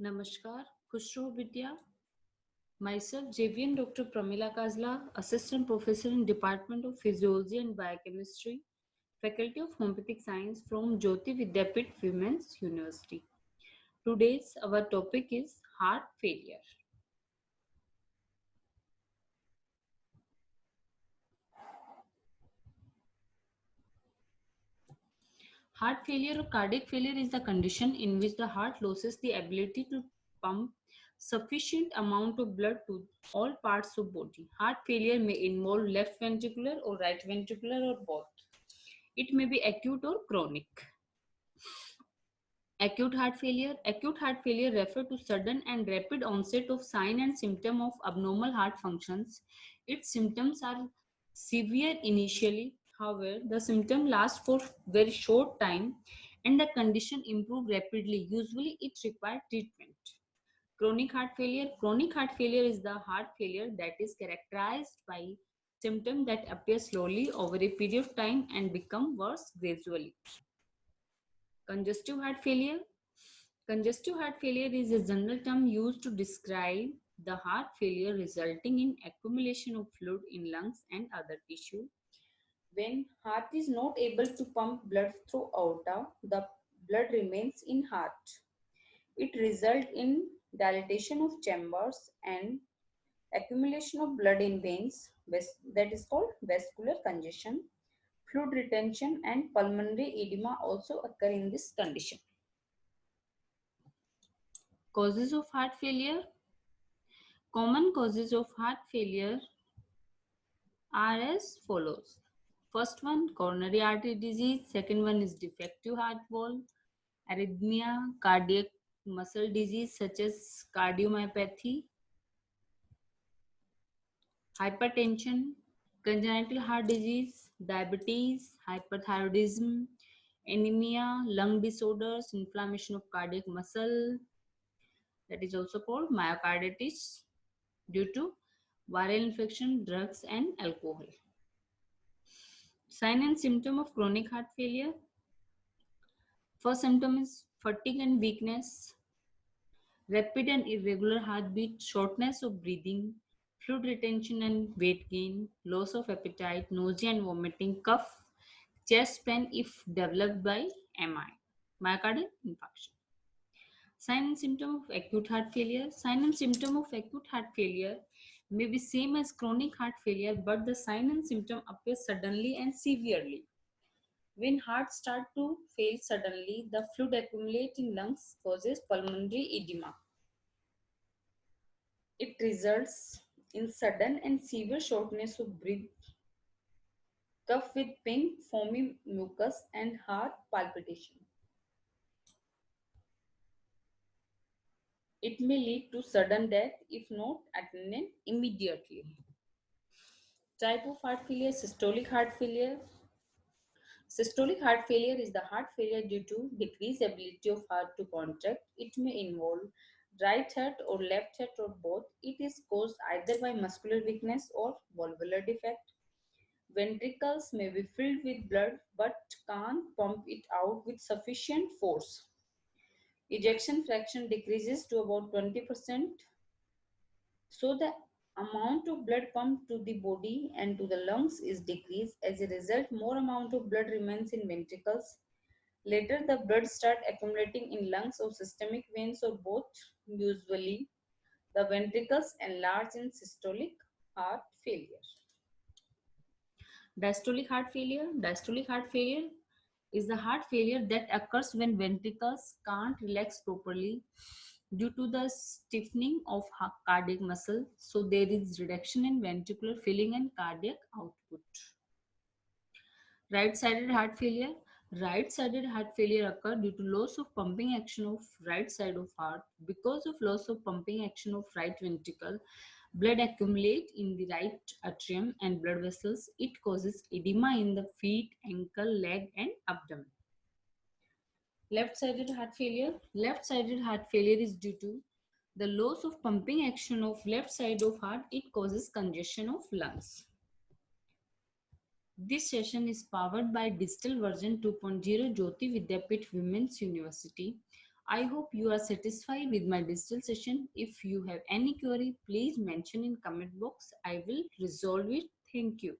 Namaskar, Khushro Vidya. Myself, JVN Dr. Pramila Kazla, Assistant Professor in Department of Physiology and Biochemistry, Faculty of Homeopathic Science from Jyoti Vidyapith Women's University. Today's our topic is heart failure. Heart failure or cardiac failure is the condition in which the heart loses the ability to pump sufficient amount of blood to all parts of body. Heart failure may involve left ventricular or right ventricular or both. It may be acute or chronic. Acute heart failure refer to sudden and rapid onset of sign and symptom of abnormal heart functions. Its symptoms are severe initially. However, the symptom lasts for very short time and the condition improve rapidly. Usually, it requires treatment. Chronic heart failure is the heart failure that is characterized by symptoms that appear slowly over a period of time and become worse gradually. Congestive heart failure. Congestive heart failure is a general term used to describe the heart failure resulting in accumulation of fluid in lungs and other tissue. When heart is not able to pump blood through aorta, the blood remains in heart. It results in dilatation of chambers and accumulation of blood in veins, that is called vascular congestion. Fluid retention and pulmonary edema also occur in this condition. Causes of heart failure. Common causes of heart failure are as follows. First one, coronary artery disease. Second one is defective heart valve, arrhythmia, cardiac muscle disease such as cardiomyopathy, hypertension, congenital heart disease, diabetes, hyperthyroidism, anemia, lung disorders, inflammation of cardiac muscle, that is also called myocarditis due to viral infection, drugs, and alcohol. Sign and symptom of chronic heart failure. First symptom is fatigue and weakness, rapid and irregular heartbeat, shortness of breathing, fluid retention and weight gain, loss of appetite, nausea and vomiting, cough, chest pain if developed by MI, myocardial infarction. Sign and symptom of acute heart failure. Sign and symptom of acute heart failure may be same as chronic heart failure, but the sign and symptom appear suddenly and severely. When heart start to fail suddenly, the fluid accumulate in lungs causes pulmonary edema. It results in sudden and severe shortness of breath, cough with pink, foamy mucus, and heart palpitation. It may lead to sudden death if not attended immediately. Type of heart failure, systolic heart failure. Systolic heart failure is the heart failure due to decreased ability of heart to contract. It may involve right heart or left heart or both. It is caused either by muscular weakness or valvular defect. Ventricles may be filled with blood but can't pump it out with sufficient force. Ejection fraction decreases to about 20%. So the amount of blood pumped to the body and to the lungs is decreased. As a result, more amount of blood remains in ventricles. Later, the blood start accumulating in lungs or systemic veins or both. Usually, the ventricles enlarge in systolic heart failure. Diastolic heart failure. Diastolic heart failure is the heart failure that occurs when ventricles can't relax properly due to the stiffening of cardiac muscle. So there is reduction in ventricular filling and cardiac output. Right-sided heart failure. Right-sided heart failure occur due to loss of pumping action of right side of heart. Because of loss of pumping action of right ventricle, blood accumulate in the right atrium and blood vessels. It causes edema in the feet, ankle, leg, and abdomen. Left-sided heart failure. Left-sided heart failure is due to the loss of pumping action of left side of heart. It causes congestion of lungs. This session is powered by digital version 2.0 Jyoti Vidyapith Women's University. I hope you are satisfied with my digital session. If you have any query, please mention in comment box. I will resolve it. Thank you.